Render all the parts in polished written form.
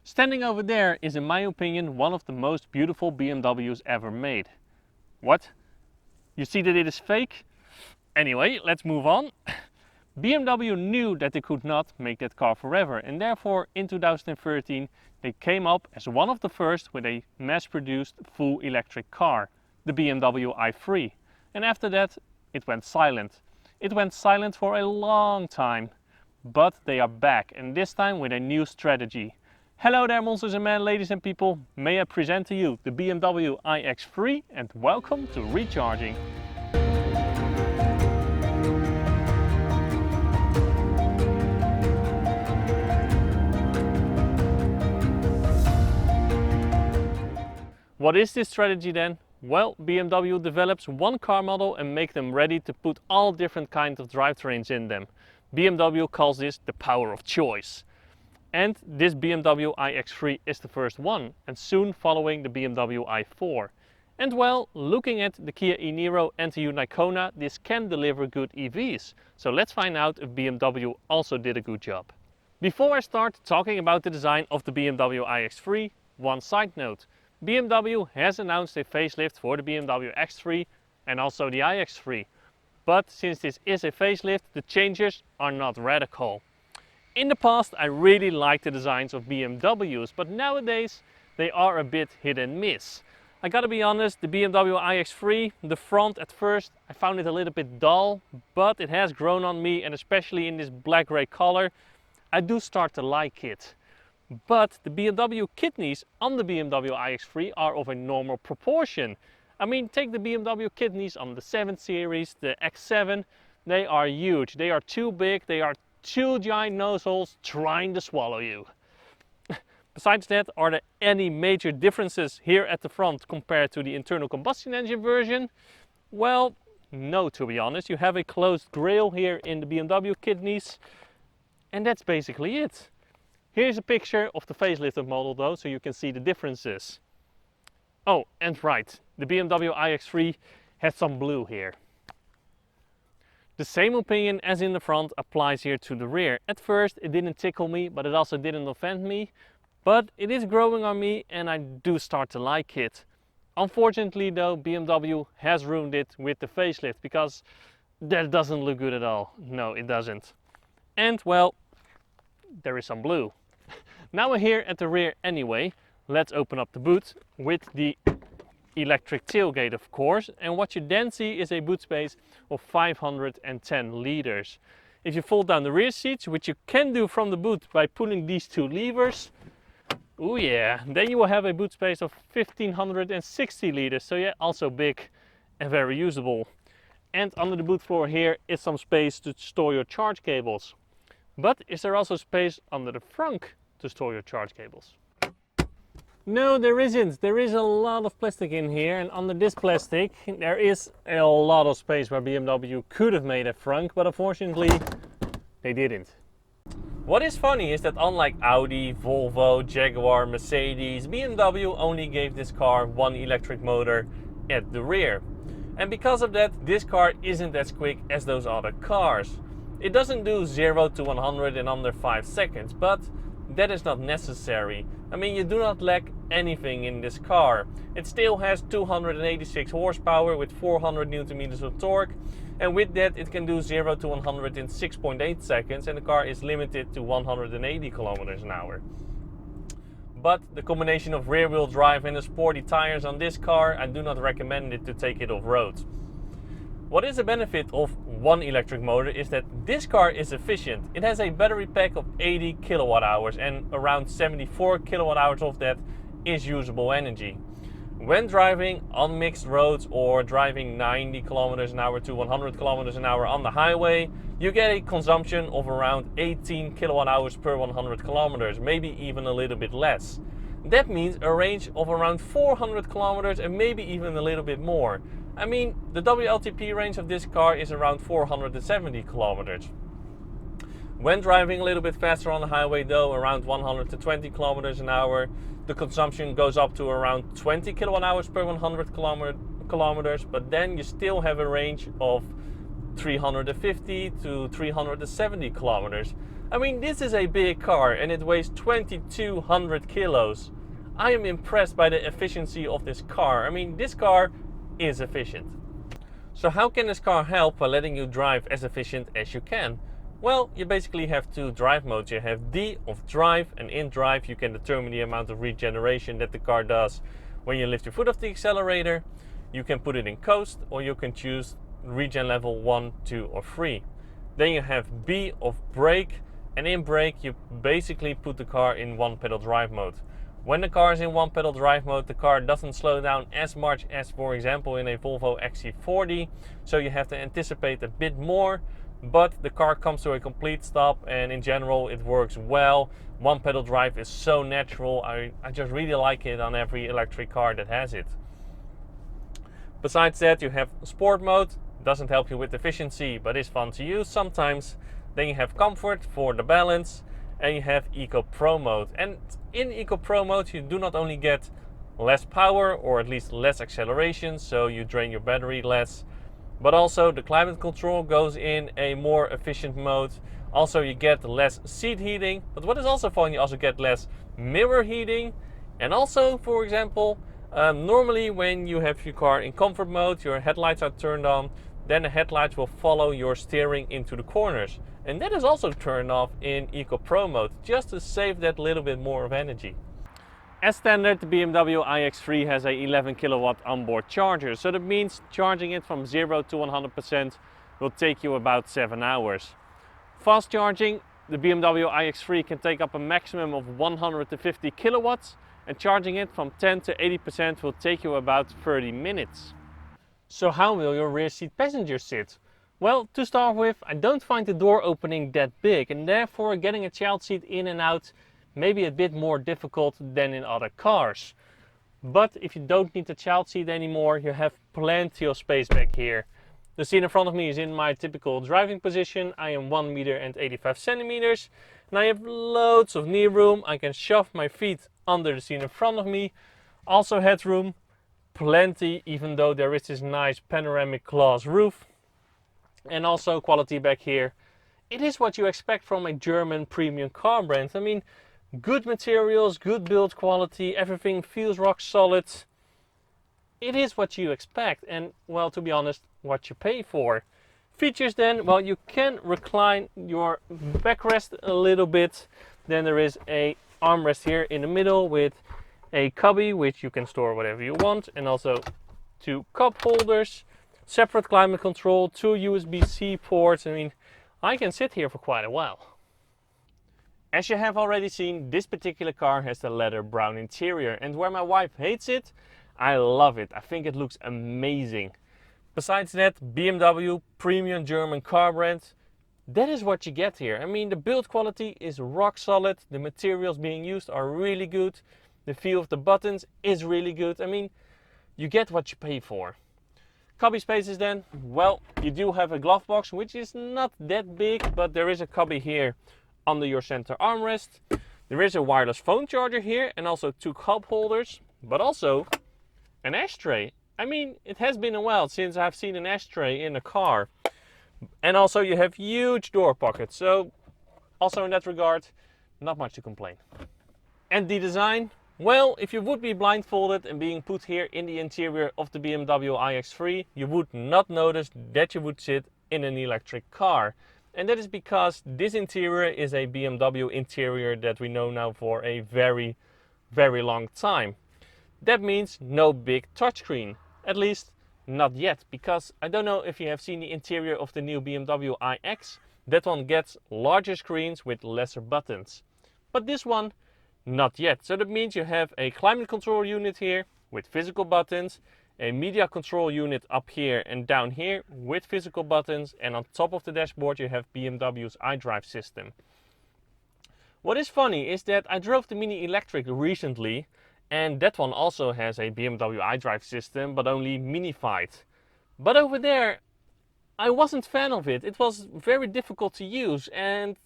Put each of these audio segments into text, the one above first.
Standing over there is, in my opinion, one of the most beautiful BMWs ever made. What? You see that it is fake? Anyway, let's move on. BMW knew that they could not make that car forever, and therefore in 2013 they came up as one of the first with a mass-produced full electric car, the BMW i3. And after that it went silent. It went silent for a long time. But they are back, and this time with a new strategy. Hello there monsters and men, ladies and people. May I present to you the BMW iX3 and welcome to Recharging. What is this strategy then? Well, BMW develops one car model and make them ready to put all different kinds of drivetrains in them. BMW calls this the power of choice. And this BMW iX3 is the first one, and soon following the BMW i4. And well, looking at the Kia e-Niro and the Hyundai Kona, this can deliver good EVs. So let's find out if BMW also did a good job. Before I start talking about the design of the BMW iX3, one side note. BMW has announced a facelift for the BMW X3 and also the iX3. But since this is a facelift, the changes are not radical. In the past I really liked the designs of BMWs, but nowadays they are a bit hit and miss. I gotta be honest, the BMW iX3, the front at first I found it a little bit dull, but it has grown on me, and especially in this black grey color I do start to like it. But the BMW kidneys on the BMW iX3 are of a normal proportion. I mean, take the BMW kidneys on the 7 Series, the X7, they are huge, they are too big, they are two giant nose holes trying to swallow you. Besides that, are there any major differences here at the front compared to the internal combustion engine version? Well, no, to be honest. You have a closed grille here in the BMW kidneys, and that's basically it. Here's a picture of the facelifted model though, so you can see the differences. Oh, and right, the BMW iX3 has some blue here. The same opinion as in the front applies here to the rear. At first it didn't tickle me, but it also didn't offend me. But it is growing on me and I do start to like it. Unfortunately though, BMW has ruined it with the facelift, because that doesn't look good at all. No, it doesn't. And well, there is some blue. Now we're here at the rear anyway. Let's open up the boot with the electric tailgate, of course, and what you then see is a boot space of 510 liters. If you fold down the rear seats, which you can do from the boot by pulling these two levers, oh yeah, then you will have a boot space of 1560 liters, so yeah, also big and very usable. And under the boot floor here is some space to store your charge cables. But is there also space under the trunk to store your charge cables? No, there isn't. There is a lot of plastic in here, and under this plastic there is a lot of space where BMW could have made a trunk, but unfortunately they didn't. What is funny is that unlike Audi, Volvo, Jaguar, Mercedes, BMW only gave this car one electric motor at the rear. And because of that, this car isn't as quick as those other cars. It doesn't do 0 to 100 in under 5 seconds, but that is not necessary. I mean, you do not lack anything in this car. It still has 286 horsepower with 400 Newton meters of torque, and with that it can do 0 to 100 in 6.8 seconds, and the car is limited to 180 kilometers an hour. But the combination of rear wheel drive and the sporty tires on this car, I do not recommend it to take it off-road. What is a benefit of one electric motor is that this car is efficient. It has a battery pack of 80 kilowatt hours, and around 74 kilowatt hours of that is usable energy. When driving on mixed roads or driving 90 kilometers an hour to 100 kilometers an hour on the highway, you get a consumption of around 18 kilowatt hours per 100 kilometers, maybe even a little bit less. That means a range of around 400 kilometers and maybe even a little bit more. I mean, the WLTP range of this car is around 470 kilometers. When driving a little bit faster on the highway though, around 120 kilometers an hour, the consumption goes up to around 20 kilowatt hours per 100 kilometers, but then you still have a range of 350 to 370 kilometers. I mean, this is a big car and it weighs 2200 kilos. I am impressed by the efficiency of this car. I mean, this car is efficient. So how can this car help by letting you drive as efficient as you can? Well, you basically have two drive modes. You have D of drive, and in drive you can determine the amount of regeneration that the car does when you lift your foot off the accelerator. You can put it in coast, or you can choose regen level 1, 2 or 3. Then you have B of brake, and in brake you basically put the car in one pedal drive mode. When the car is in one pedal drive mode, the car doesn't slow down as much as, for example, in a Volvo XC40, so you have to anticipate a bit more, but the car comes to a complete stop, and in general it works well. One pedal drive is so natural. I just really like it on every electric car that has it. Besides that, you have sport mode. Doesn't help you with efficiency, but is fun to use sometimes. Then you have comfort for the balance, and you have Eco Pro mode. And in Eco Pro mode you do not only get less power, or at least less acceleration, so you drain your battery less, but also the climate control goes in a more efficient mode. Also you get less seat heating, but what is also fun, you also get less mirror heating. And also, for example, normally when you have your car in comfort mode, your headlights are turned on, then the headlights will follow your steering into the corners. And that is also turned off in Eco Pro mode, just to save that little bit more of energy. As standard, the BMW iX3 has a 11 kilowatt onboard charger, so that means charging it from 0 to 100% will take you about 7 hours. Fast charging, the BMW iX3 can take up a maximum of 150 kilowatts, and charging it from 10 to 80% will take you about 30 minutes. So how will your rear seat passenger sit? Well, to start with, I don't find the door opening that big, and therefore getting a child seat in and out may be a bit more difficult than in other cars. But if you don't need the child seat anymore, you have plenty of space back here. The seat in front of me is in my typical driving position. I am 1 meter and 85 centimeters, and I have loads of knee room. I can shove my feet under the seat in front of me. Also headroom, plenty, even though there is this nice panoramic glass roof. And also quality back here. It is what you expect from a German premium car brand. I mean, good materials, good build quality, everything feels rock solid. It is what you expect, and well, to be honest, what you pay for. Features then, well, you can recline your backrest a little bit. Then there is a armrest here in the middle with a cubby which you can store whatever you want, and also two cup holders, separate climate control, two USB-C ports. I mean, I can sit here for quite a while. As you have already seen, this particular car has the leather brown interior, and where my wife hates it, I love it. I think it looks amazing. Besides that, BMW, premium German car brand, that is what you get here. I mean, the build quality is rock solid, the materials being used are really good, the feel of the buttons is really good. I mean, you get what you pay for. Cubby spaces then, well, you do have a glove box, which is not that big, but there is a cubby here under your center armrest. There is a wireless phone charger here, and also two cup holders, but also an ashtray. I mean, it has been a while since I've seen an ashtray in a car. And also you have huge door pockets, so also in that regard, not much to complain. And the design, well, if you would be blindfolded and being put here in the interior of the BMW iX3, you would not notice that you would sit in an electric car. And that is because this interior is a BMW interior that we know now for a very, very long time. That means no big touchscreen, at least not yet, because I don't know if you have seen the interior of the new BMW iX. That one gets larger screens with lesser buttons. But this one, not yet. So that means you have a climate control unit here with physical buttons, a media control unit up here and down here with physical buttons, and on top of the dashboard you have BMW's iDrive system. What is funny is that I drove the Mini Electric recently, and that one also has a BMW iDrive system, but only minified. But over there, I wasn't a fan of it. It was very difficult to use, and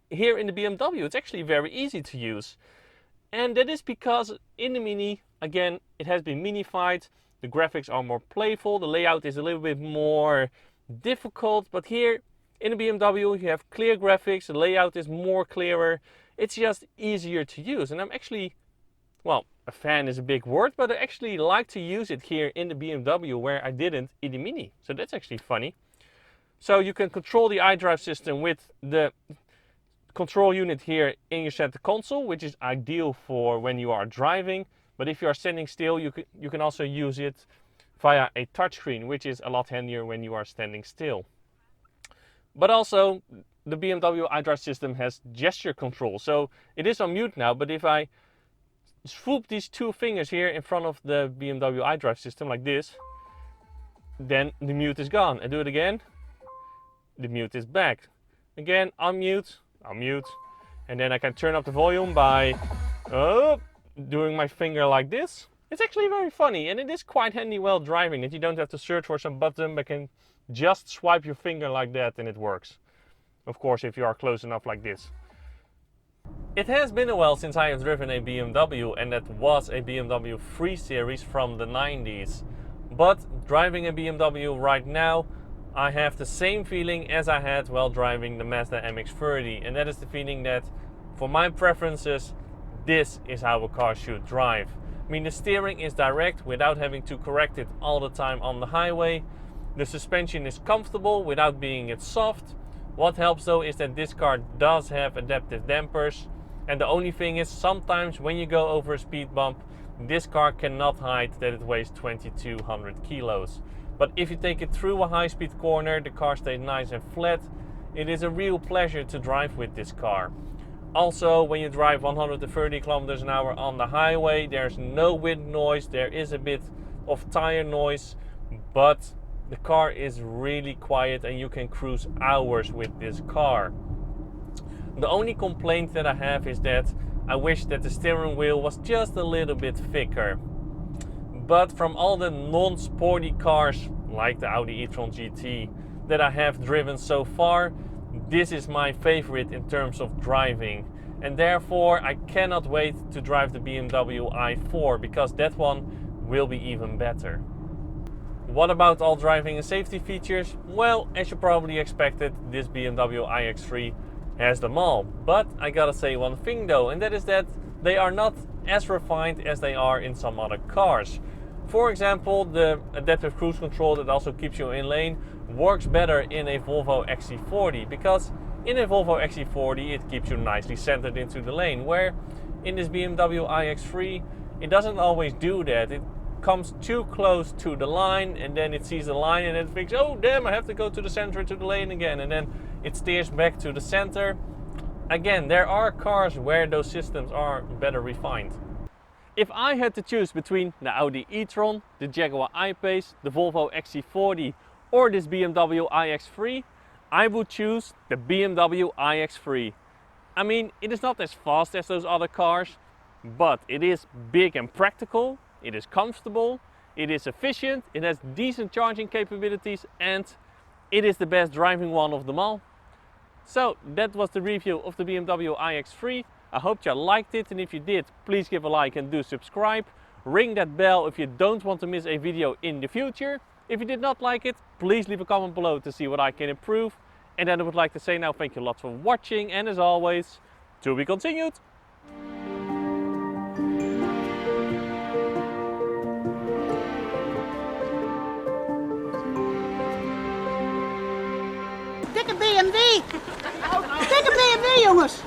here in the BMW, it's actually very easy to use. And that is because in the Mini, again, it has been minified. The graphics are more playful. The layout is a little bit more difficult, but here In a BMW you have clear graphics, the layout is more clearer, it's just easier to use. And I'm actually, well, a fan is a big word, but I actually like to use it here in the BMW where I didn't in the Mini. So that's actually funny. So you can control the iDrive system with the control unit here in your center console, which is ideal for when you are driving. But if you are standing still, you can also use it via a touchscreen, which is a lot handier when you are standing still. But also, the BMW iDrive system has gesture control. So it is on mute now, but if I swoop these two fingers here in front of the BMW iDrive system like this, then the mute is gone. I do it again, the mute is back. Again, unmute, unmute. And then I can turn up the volume by doing my finger like this. It's actually very funny, and it is quite handy while driving that you don't have to search for some button, but can just swipe your finger like that and it works. Of course, if you are close enough like this. It has been a while since I have driven a BMW, and that was a BMW 3 Series from the 90s. But driving a BMW right now, I have the same feeling as I had while driving the Mazda MX-30, and that is the feeling that, for my preferences, this is how a car should drive. I mean, the steering is direct without having to correct it all the time on the highway. The suspension is comfortable without being soft. What helps though is that this car does have adaptive dampers. And the only thing is, sometimes when you go over a speed bump, this car cannot hide that it weighs 2200 kilos. But if you take it through a high-speed corner, the car stays nice and flat. It is a real pleasure to drive with this car. Also, when you drive 130 kilometers an hour on the highway, there's no wind noise, there is a bit of tire noise, but the car is really quiet and you can cruise hours with this car. The only complaint that I have is that I wish that the steering wheel was just a little bit thicker. But from all the non-sporty cars, like the Audi e-tron GT, that I have driven so far, this is my favorite in terms of driving. And therefore I cannot wait to drive the BMW i4, because that one will be even better. What about all driving and safety features? Well, as you probably expected, this BMW iX3 has them all. But I gotta say one thing though, and that is that they are not as refined as they are in some other cars. For example, the adaptive cruise control that also keeps you in lane works better in a Volvo XC40, because in a Volvo XC40 it keeps you nicely centered into the lane, where in this BMW iX3 it doesn't always do that. It comes too close to the line and then it sees the line and then it thinks, oh damn, I have to go to the center to the lane again, and then it steers back to the center. Again, there are cars where those systems are better refined. If I had to choose between the Audi e-tron, the Jaguar I-Pace, the Volvo XC40 or this BMW iX3, I would choose the BMW iX3. I mean, it is not as fast as those other cars, but it is big and practical, it is comfortable, it is efficient, it has decent charging capabilities, and it is the best driving one of them all. So that was the review of the BMW iX3. I hope you liked it, and if you did, please give a like and do subscribe. Ring that bell if you don't want to miss a video in the future. If you did not like it, please leave a comment below to see what I can improve. And then I would like to say now thank you a lot for watching, and as always, to be continued. Dikke BMW! Dikke BMW, jongens!